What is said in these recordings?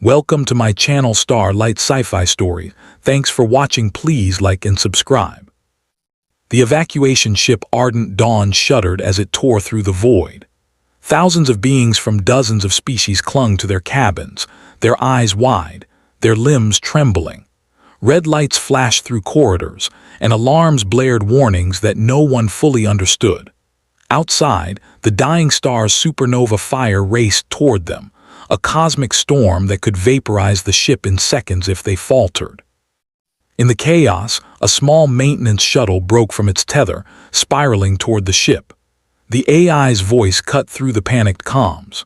Welcome to my channel Starlight Sci-Fi Stories. Thanks for watching. Please like and subscribe. The evacuation ship Ardent Dawn shuddered as it tore through the void. Thousands of beings from dozens of species clung to their cabins, their eyes wide, their limbs trembling. Red lights flashed through corridors, and alarms blared warnings that no one fully understood. Outside, the dying star's supernova fire raced toward them, a cosmic storm that could vaporize the ship in seconds if they faltered. In the chaos, a small maintenance shuttle broke from its tether, spiraling toward the ship. The AI's voice cut through the panicked comms.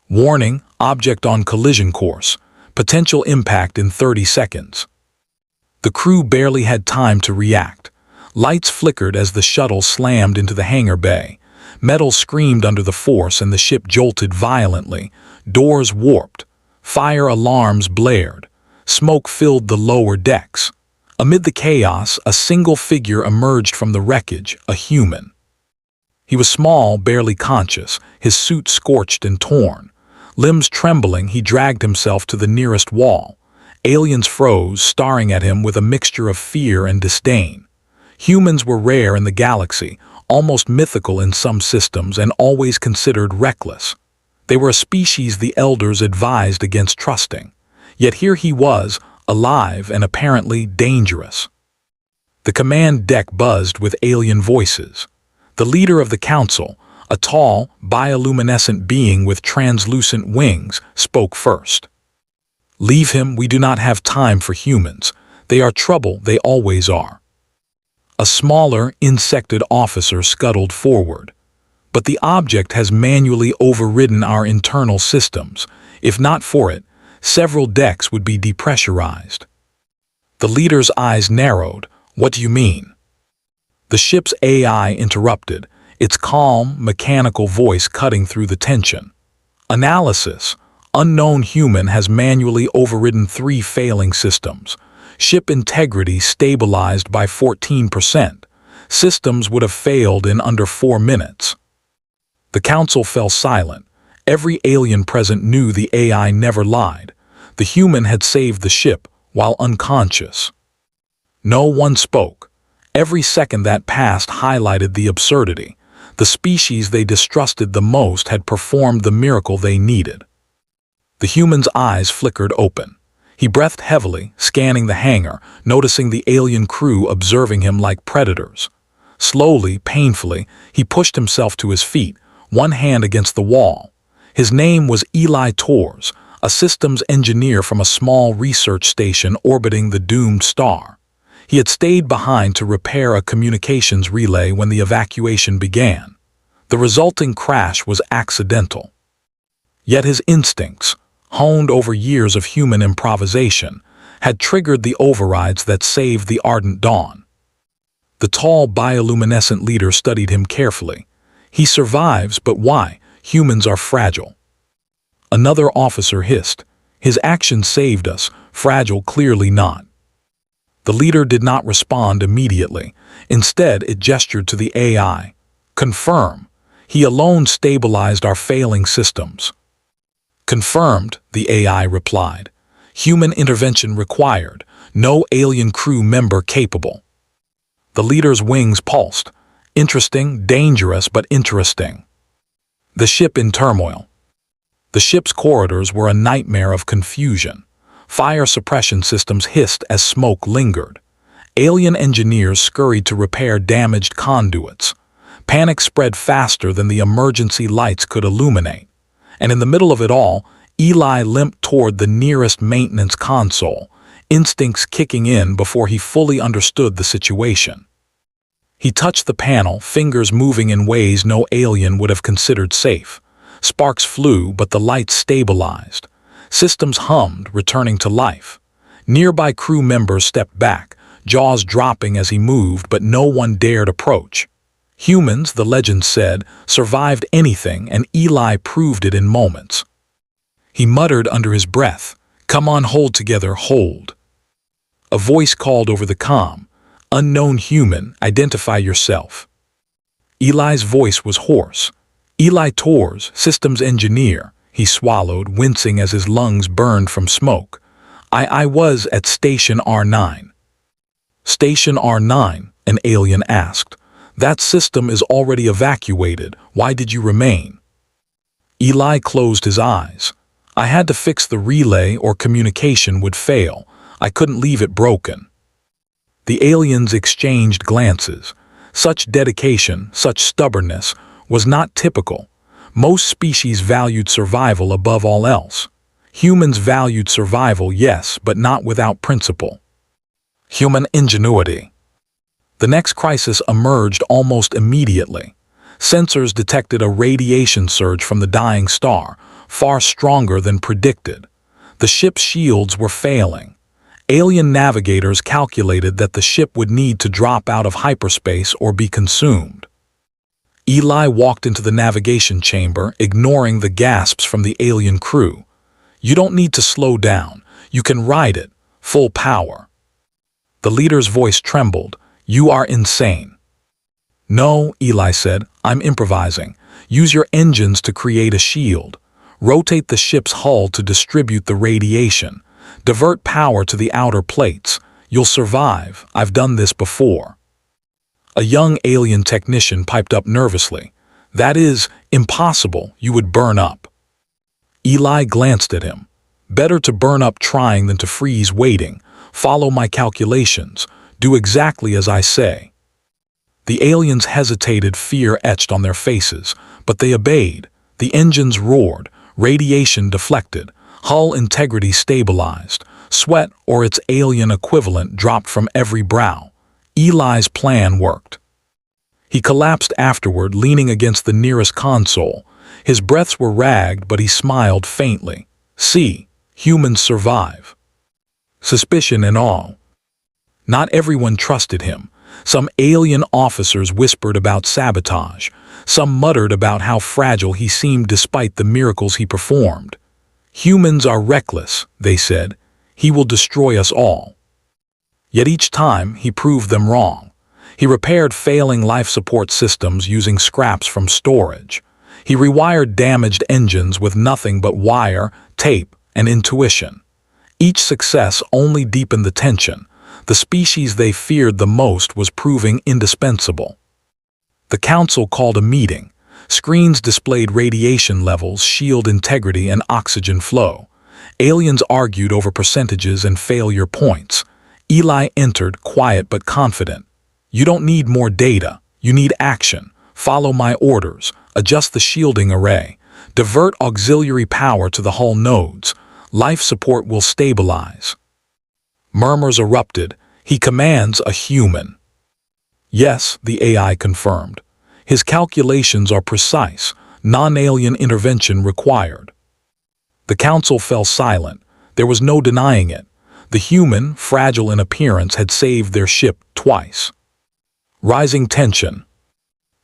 Warning, object on collision course. Potential impact in 30 seconds. The crew barely had time to react. Lights flickered as the shuttle slammed into the hangar bay. Metal screamed under the force and the ship jolted violently. Doors warped. Fire alarms blared. Smoke filled the lower decks. Amid the chaos, a single figure emerged from the wreckage, a human. He was small, barely conscious, his suit scorched and torn. Limbs trembling, he dragged himself to the nearest wall. Aliens froze, staring at him with a mixture of fear and disdain. Humans were rare in the galaxy, almost mythical in some systems, and always considered reckless. They were a species the elders advised against trusting. Yet here he was, alive and apparently dangerous. The command deck buzzed with alien voices. The leader of the council, a tall, bioluminescent being with translucent wings, spoke first. "Leave him, we do not have time for humans. They are trouble, they always are." A smaller, insected officer scuttled forward. "But the object has manually overridden our internal systems. If not for it, several decks would be depressurized." The leader's eyes narrowed. "What do you mean?" The ship's AI interrupted, its calm, mechanical voice cutting through the tension. "Analysis. Unknown human has manually overridden 3 failing systems. Ship integrity stabilized by 14%. Systems would have failed in under 4 minutes. The council fell silent. Every alien present knew the AI never lied. The human had saved the ship while unconscious. No one spoke. Every second that passed highlighted the absurdity. The species they distrusted the most had performed the miracle they needed. The human's eyes flickered open. He breathed heavily, scanning the hangar, noticing the alien crew observing him like predators. Slowly, painfully, he pushed himself to his feet, one hand against the wall. His name was Eli Torres, a systems engineer from a small research station orbiting the doomed star. He had stayed behind to repair a communications relay when the evacuation began. The resulting crash was accidental. Yet his instincts, honed over years of human improvisation, had triggered the overrides that saved the Ardent Dawn. The tall, bioluminescent leader studied him carefully. "He survives, but why? Humans are fragile." Another officer hissed. "His action saved us, fragile clearly not." The leader did not respond immediately. Instead, it gestured to the AI. "Confirm. He alone stabilized our failing systems." "Confirmed," the AI replied. "Human intervention required. No alien crew member capable." The leader's wings pulsed. "Interesting, dangerous, but interesting." The ship in turmoil. The ship's corridors were a nightmare of confusion. Fire suppression systems hissed as smoke lingered. Alien engineers scurried to repair damaged conduits. Panic spread faster than the emergency lights could illuminate. And in the middle of it all, Eli limped toward the nearest maintenance console, instincts kicking in before he fully understood the situation. He touched the panel, fingers moving in ways no alien would have considered safe. Sparks flew, but the lights stabilized. Systems hummed, returning to life. Nearby crew members stepped back, jaws dropping as he moved, but no one dared approach. Humans, the legend said, survived anything, and Eli proved it in moments. He muttered under his breath, "Come on, hold together, hold." A voice called over the comm, "Unknown human, identify yourself." Eli's voice was hoarse. "Eli Torres, systems engineer," He swallowed, wincing as his lungs burned from smoke. I was at Station R9. Station R9, an alien asked. That system is already evacuated. Why did you remain? Eli closed his eyes. I had to fix the relay or communication would fail. I couldn't leave it broken. The aliens exchanged glances. Such dedication, such stubbornness, was not typical. Most species valued survival above all else. Humans valued survival, yes, but not without principle. Human ingenuity. The next crisis emerged almost immediately. Sensors detected a radiation surge from the dying star, far stronger than predicted. The ship's shields were failing. Alien navigators calculated that the ship would need to drop out of hyperspace or be consumed. Eli walked into the navigation chamber, ignoring the gasps from the alien crew. You don't need to slow down. You can ride it, full power. The leader's voice trembled. You are insane. No, Eli said, I'm improvising. Use your engines to create a shield. Rotate the ship's hull to distribute the radiation. Divert power to the outer plates. You'll survive. I've done this before. A young alien technician piped up nervously. That is impossible. You would burn up. Eli glanced at him. Better to burn up trying than to freeze waiting. Follow my calculations. Do exactly as I say. The aliens hesitated, fear etched on their faces, but they obeyed. The engines roared, radiation deflected, hull integrity stabilized, sweat or its alien equivalent dropped from every brow. Eli's plan worked. He collapsed afterward, leaning against the nearest console. His breaths were ragged, but he smiled faintly. See, humans survive. Suspicion and awe. Not everyone trusted him. Some alien officers whispered about sabotage. Some muttered about how fragile he seemed despite the miracles he performed. Humans are reckless, they said. He will destroy us all. Yet each time he proved them wrong. He repaired failing life support systems using scraps from storage. He rewired damaged engines with nothing but wire, tape, and intuition. Each success only deepened the tension. The species they feared the most was proving indispensable. The council called a meeting. Screens displayed radiation levels, shield integrity, and oxygen flow. Aliens argued over percentages and failure points. Eli entered, quiet but confident. You don't need more data. You need action. Follow my orders. Adjust the shielding array. Divert auxiliary power to the hull nodes. Life support will stabilize. Murmurs erupted. He commands a human. Yes, the AI confirmed. His calculations are precise. Non-alien intervention required. The council fell silent. There was no denying it. The human, fragile in appearance, had saved their ship twice. Rising tension.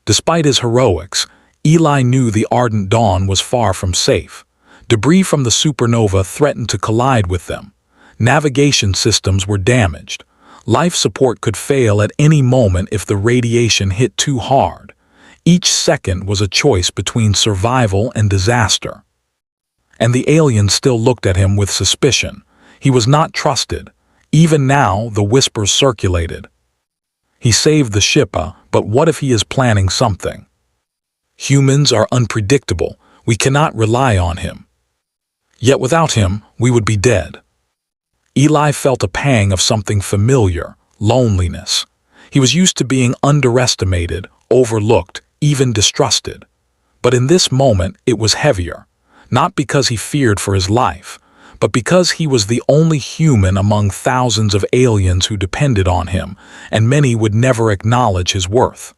Despite his heroics, Eli knew the ardent dawn was far from safe. Debris from the supernova threatened to collide with them. Navigation systems were damaged. Life support could fail at any moment if the radiation hit too hard. Each second was a choice between survival and disaster. And the aliens still looked at him with suspicion. He was not trusted. Even now, the whispers circulated. He saved the ship, but what if he is planning something? Humans are unpredictable. We cannot rely on him. Yet without him, we would be dead. Eli felt a pang of something familiar, loneliness. He was used to being underestimated, overlooked, even distrusted. But in this moment, it was heavier, not because he feared for his life, but because he was the only human among thousands of aliens who depended on him, and many would never acknowledge his worth.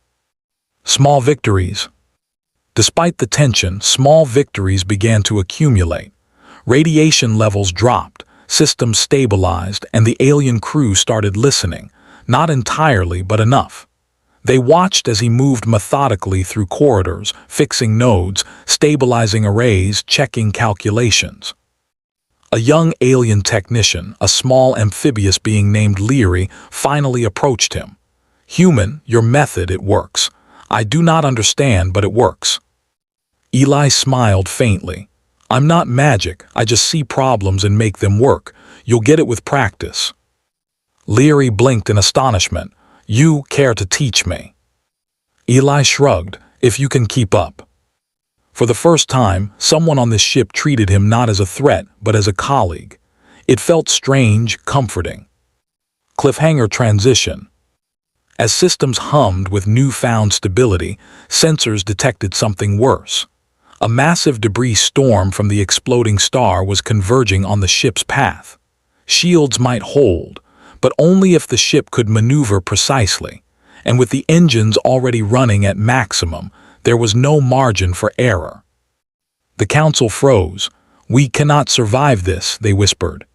Small victories. Despite the tension, small victories began to accumulate. Radiation levels dropped, systems stabilized, and the alien crew started listening, not entirely, but enough. They watched as he moved methodically through corridors, fixing nodes, stabilizing arrays, checking calculations. A young alien technician, a small amphibious being named Leary, finally approached him. Human, your method, it works. I do not understand, but it works. Eli smiled faintly. I'm not magic, I just see problems and make them work. You'll get it with practice. Leary blinked in astonishment. You care to teach me? Eli shrugged. If you can keep up. For the first time, someone on this ship treated him not as a threat, but as a colleague. It felt strange, comforting. Cliffhanger transition. As systems hummed with newfound stability, sensors detected something worse. A massive debris storm from the exploding star was converging on the ship's path. Shields might hold, but only if the ship could maneuver precisely, and with the engines already running at maximum, there was no margin for error. The council froze. We cannot survive this, they whispered.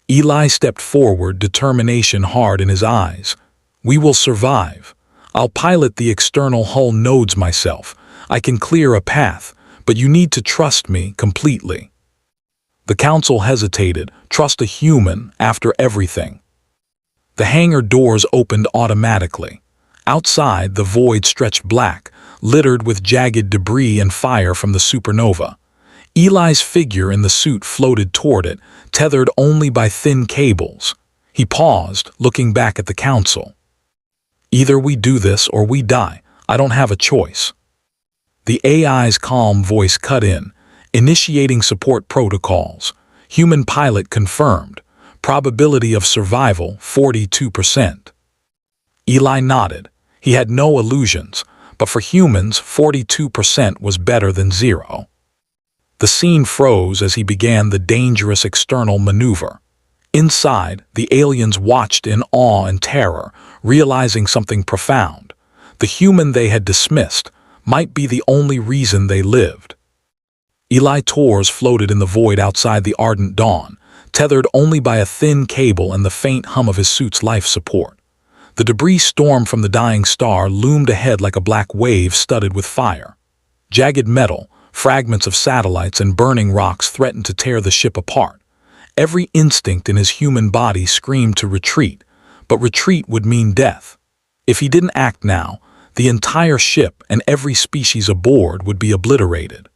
Eli stepped forward, determination hard in his eyes. We will survive. I'll pilot the external hull nodes myself. I can clear a path, but you need to trust me completely. The council hesitated. Trust a human after everything. The hangar doors opened automatically. Outside, the void stretched black, littered with jagged debris and fire from the supernova. Eli's figure in the suit floated toward it, tethered only by thin cables. He paused, looking back at the council. Either we do this or we die. I don't have a choice. The AI's calm voice cut in, initiating support protocols. Human pilot confirmed. Probability of survival 42%. Eli nodded. He had no illusions, but for humans, 42% was better than zero. The scene froze as he began the dangerous external maneuver. Inside, the aliens watched in awe and terror, realizing something profound. The human they had dismissed might be the only reason they lived. Eli Torres floated in the void outside the ardent dawn, tethered only by a thin cable and the faint hum of his suit's life support. The debris storm from the dying star loomed ahead like a black wave studded with fire. Jagged metal, fragments of satellites and burning rocks threatened to tear the ship apart. Every instinct in his human body screamed to retreat, but retreat would mean death. If he didn't act now, the entire ship and every species aboard would be obliterated.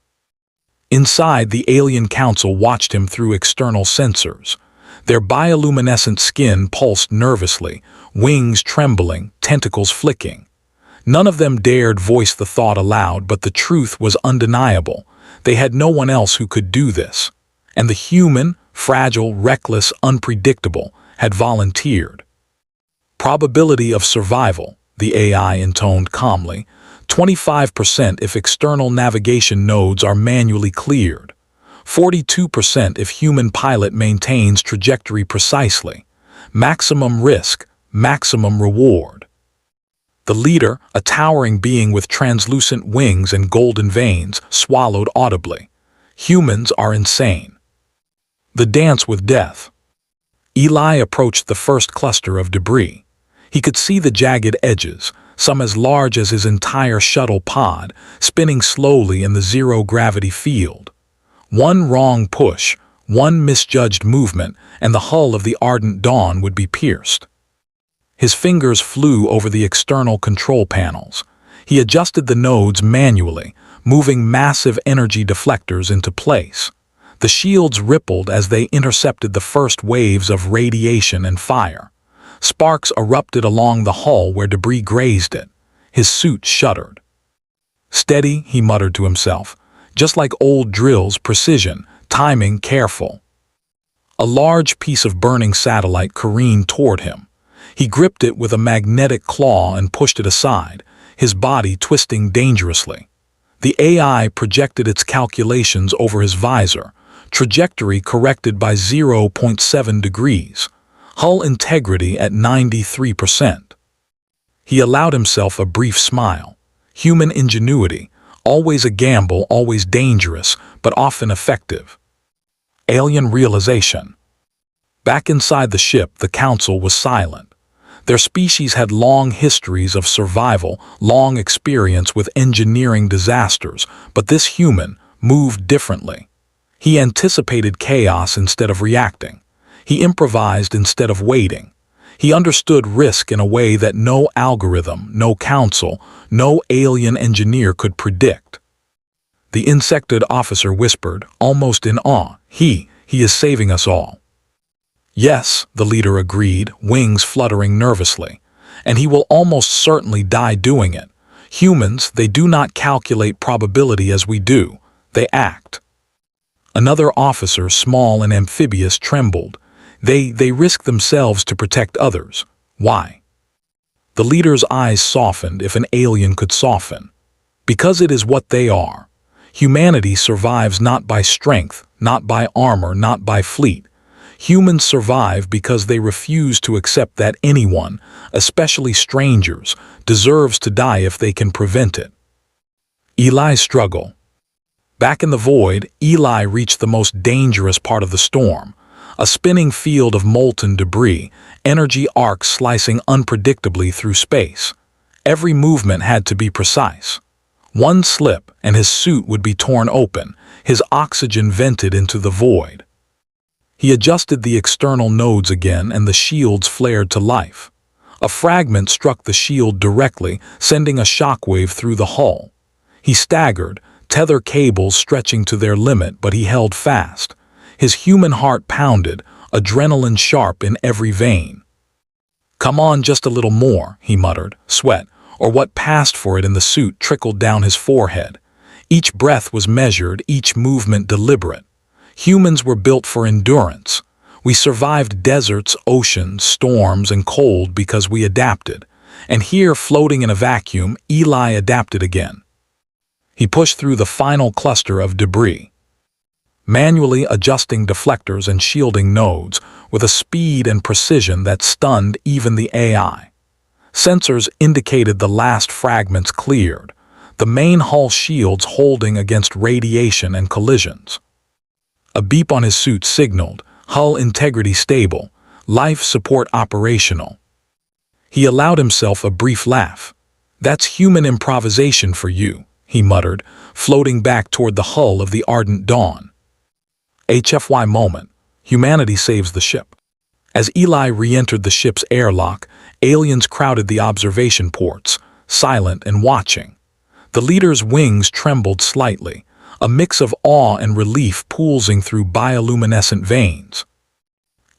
Inside, the alien council watched him through external sensors. Their bioluminescent skin pulsed nervously, wings trembling, tentacles flicking. None of them dared voice the thought aloud, but the truth was undeniable. They had no one else who could do this. And the human, fragile, reckless, unpredictable, had volunteered. Probability of survival, the AI intoned calmly, 25% if external navigation nodes are manually cleared. 42% if human pilot maintains trajectory precisely. Maximum risk, maximum reward. The leader, a towering being with translucent wings and golden veins, swallowed audibly. Humans are insane. The dance with death. Eli approached the first cluster of debris. He could see the jagged edges, some as large as his entire shuttle pod, spinning slowly in the zero-gravity field. One wrong push, one misjudged movement, and the hull of the ardent dawn would be pierced. His fingers flew over the external control panels. He adjusted the nodes manually, moving massive energy deflectors into place. The shields rippled as they intercepted the first waves of radiation and fire. Sparks erupted along the hull where debris grazed it. His suit shuddered. Steady, he muttered to himself. Just like old drills, precision, timing careful. A large piece of burning satellite careened toward him. He gripped it with a magnetic claw and pushed it aside, his body twisting dangerously. The AI projected its calculations over his visor, trajectory corrected by 0.7 degrees, hull integrity at 93%. He allowed himself a brief smile. Human ingenuity, always a gamble, always dangerous, but often effective. Alien realization. Back inside the ship, the council was silent. Their species had long histories of survival, long experience with engineering disasters, but this human moved differently. He anticipated chaos instead of reacting. He improvised instead of waiting. He understood risk in a way that no algorithm, no council, no alien engineer could predict. The insected officer whispered, almost in awe. He is saving us all. Yes, the leader agreed, wings fluttering nervously. And he will almost certainly die doing it. Humans, they do not calculate probability as we do. They act. Another officer, small and amphibious, trembled. They risk themselves to protect others. Why? The leader's eyes softened, if an alien could soften. Because it is what they are. Humanity survives not by strength, not by armor, not by fleet. Humans survive because they refuse to accept that anyone, especially strangers, deserves to die if they can prevent it. Eli's struggle. Back in the void, Eli reached the most dangerous part of the storm, a spinning field of molten debris, energy arcs slicing unpredictably through space. Every movement had to be precise. One slip, and his suit would be torn open, his oxygen vented into the void. He adjusted the external nodes again, and the shields flared to life. A fragment struck the shield directly, sending a shockwave through the hull. He staggered, tether cables stretching to their limit, but he held fast. His human heart pounded, adrenaline sharp in every vein. "Come on, just a little more," he muttered. Sweat, or what passed for it in the suit, trickled down his forehead. Each breath was measured, each movement deliberate. Humans were built for endurance. We survived deserts, oceans, storms, and cold because we adapted. And here, floating in a vacuum, Eli adapted again. He pushed through the final cluster of debris, manually adjusting deflectors and shielding nodes with a speed and precision that stunned even the AI. Sensors indicated the last fragments cleared, the main hull shields holding against radiation and collisions. A beep on his suit signaled, hull integrity stable, life support operational. He allowed himself a brief laugh. "That's human improvisation for you," he muttered, floating back toward the hull of the Ardent Dawn. HFY moment. Humanity saves the ship. As Eli re-entered the ship's airlock, aliens crowded the observation ports, silent and watching. The leader's wings trembled slightly, a mix of awe and relief pulsing through bioluminescent veins.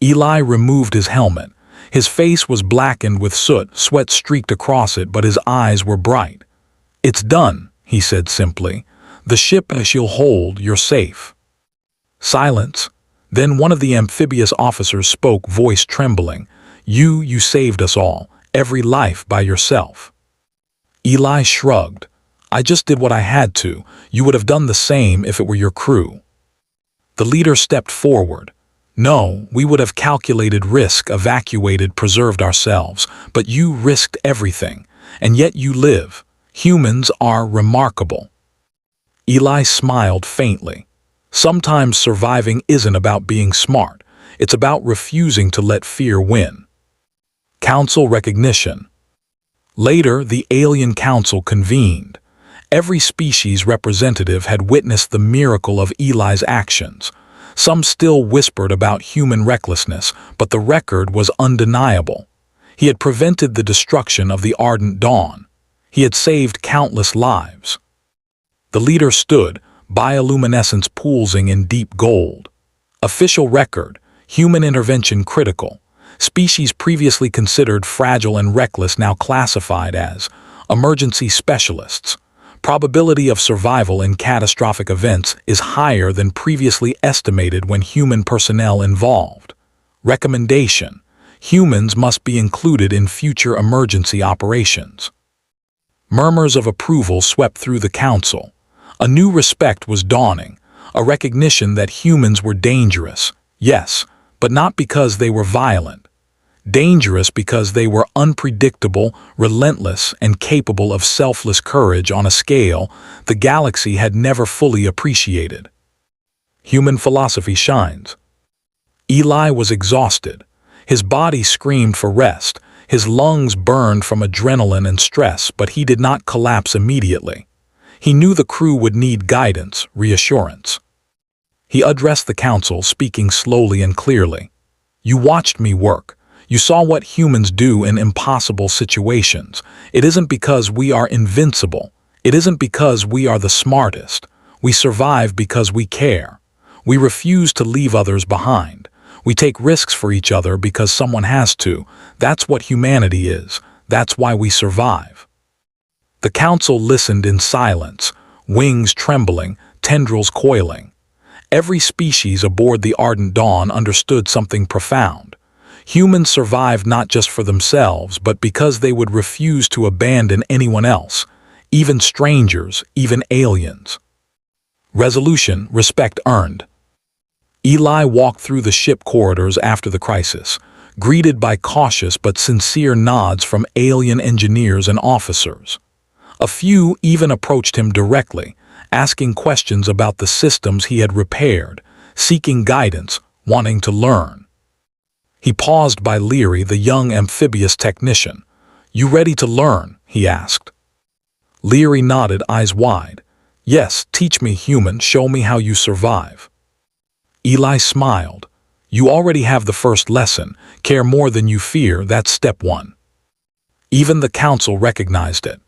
Eli removed his helmet. His face was blackened with soot, sweat streaked across it, but his eyes were bright. "It's done," he said simply. "The ship she'll hold, you're safe." Silence. Then one of the amphibious officers spoke, voice trembling. You saved us all, every life by yourself." Eli shrugged. "I just did what I had to. You would have done the same if it were your crew." The leader stepped forward. "No, we would have calculated risk, evacuated, preserved ourselves, but you risked everything, and yet you live. Humans are remarkable." Eli smiled faintly. Sometimes surviving isn't about being smart. It's about refusing to let fear win. Council recognition. Later, the Alien Council convened. Every species representative had witnessed the miracle of Eli's actions. Some still whispered about human recklessness, but the record was undeniable. He had prevented the destruction of the Ardent Dawn. He had saved countless lives. The leader stood, bioluminescence pulsing in deep gold. Official record, human intervention critical. Species previously considered fragile and reckless now classified as emergency specialists. Probability of survival in catastrophic events is higher than previously estimated when human personnel involved. Recommendation: humans must be included in future emergency operations. Murmurs of approval swept through the council. A new respect was dawning, a recognition that humans were dangerous, yes, but not because they were violent. Dangerous because they were unpredictable, relentless, and capable of selfless courage on a scale the galaxy had never fully appreciated. Human philosophy shines. Eli was exhausted. His body screamed for rest, his lungs burned from adrenaline and stress, but he did not collapse immediately. He knew the crew would need guidance, reassurance. He addressed the council, speaking slowly and clearly. "You watched me work. You saw what humans do in impossible situations. It isn't because we are invincible. It isn't because we are the smartest. We survive because we care. We refuse to leave others behind. We take risks for each other because someone has to. That's what humanity is. That's why we survive. The council listened in silence, wings trembling, tendrils coiling. Every species aboard the Ardent Dawn understood something profound. Humans survived not just for themselves, but because they would refuse to abandon anyone else, even strangers, even aliens. Resolution, respect earned. Eli walked through the ship corridors after the crisis, greeted by cautious but sincere nods from alien engineers and officers. A few even approached him directly, asking questions about the systems he had repaired, seeking guidance, wanting to learn. He paused by Leary, the young amphibious technician. "You ready to learn?" he asked. Leary nodded, eyes wide. "Yes, teach me, human, show me how you survive." Eli smiled. "You already have the first lesson. Care more than you fear, that's step one." Even the council recognized it.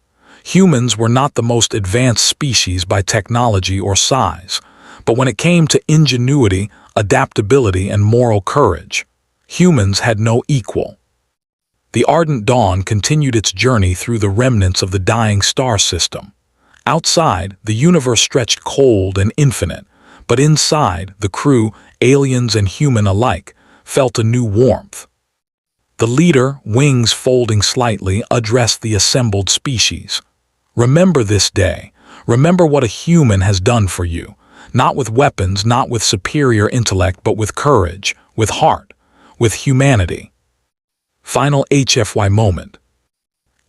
Humans were not the most advanced species by technology or size, but when it came to ingenuity, adaptability, and moral courage, humans had no equal. The Ardent Dawn continued its journey through the remnants of the dying star system. Outside, the universe stretched cold and infinite, but inside, the crew, aliens and human alike, felt a new warmth. The leader, wings folding slightly, addressed the assembled species. "Remember this day. Remember what a human has done for you. Not with weapons, not with superior intellect, but with courage, with heart, with humanity." Final HFY moment.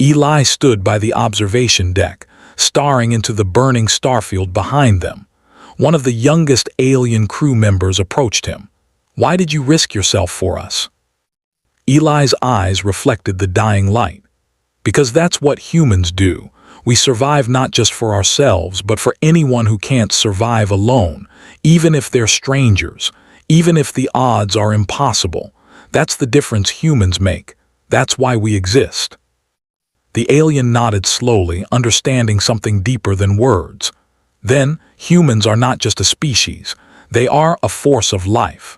Eli stood by the observation deck, staring into the burning starfield behind them. One of the youngest alien crew members approached him. "Why did you risk yourself for us?" Eli's eyes reflected the dying light. "Because that's what humans do. We survive not just for ourselves, but for anyone who can't survive alone, even if they're strangers, even if the odds are impossible. That's the difference humans make. That's why we exist." The alien nodded slowly, understanding something deeper than words. "Then, humans are not just a species. They are a force of life."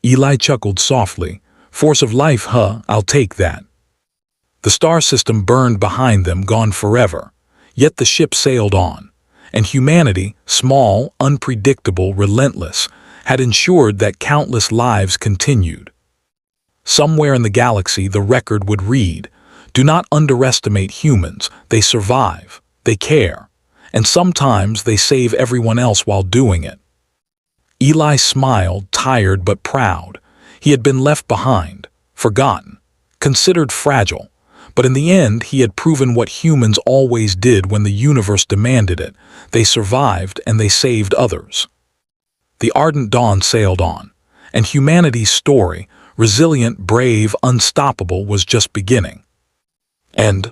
Eli chuckled softly. "Force of life, huh? I'll take that." The star system burned behind them, gone forever. Yet the ship sailed on. And humanity, small, unpredictable, relentless, had ensured that countless lives continued. Somewhere in the galaxy, the record would read, "Do not underestimate humans. They survive. They care. And sometimes they save everyone else while doing it." Eli smiled, tired but proud. He had been left behind, forgotten, considered fragile, but in the end he had proven what humans always did when the universe demanded it. They survived and they saved others. The Ardent Dawn sailed on, and humanity's story, resilient, brave, unstoppable, was just beginning. End.